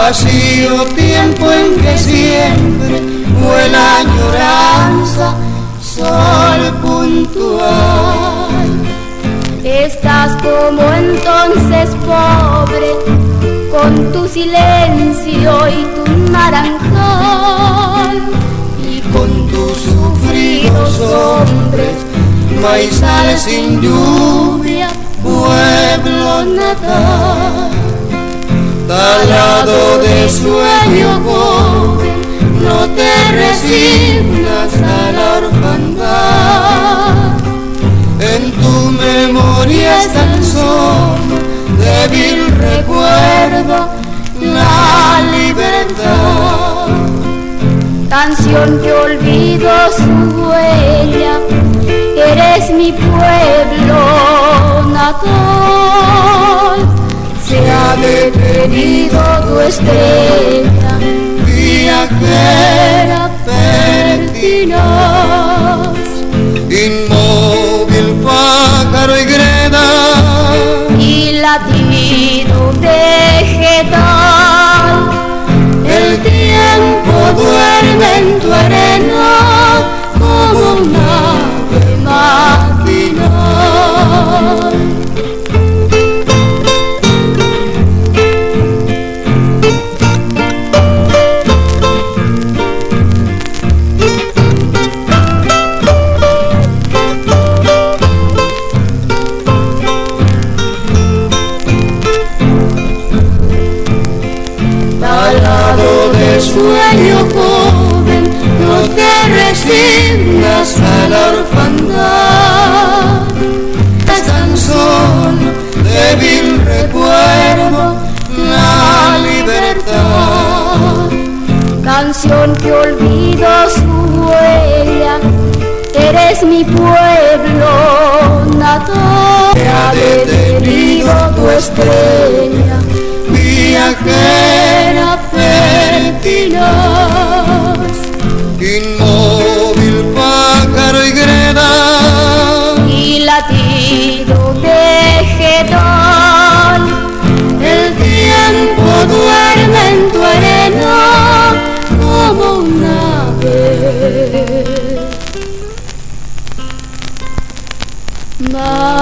vacío tiempo en que siempre vuela añoranza, sol puntual. Estás como entonces pobre, con tu silencio y tu naranjal, y con tus sufridos hombres, maizal sin lluvia, pueblo natal. Talado de sueño joven, no te resignas a la orfandad. En tu memoria es tan solo débil recuerdo la libertad. Canción que olvido su huella, eres mi pueblo natal. Se ha detenido tu estrella, viajera pertinaz, inmóvil pájaro y greda, y latido vegetal. El tiempo duerme en tu arena como un ave maquinal. Talado de sueño joven, no te resignas a la orfandad. Es tan solo débil recuerdo la libertad. Canción que olvido su huella, eres mi pueblo natal. Se ha detenido tu estrella, viajera pertinaz, inmóvil pájaro y greda, y latido vegetal. El tiempo duerme en tu arena como un ave matinal.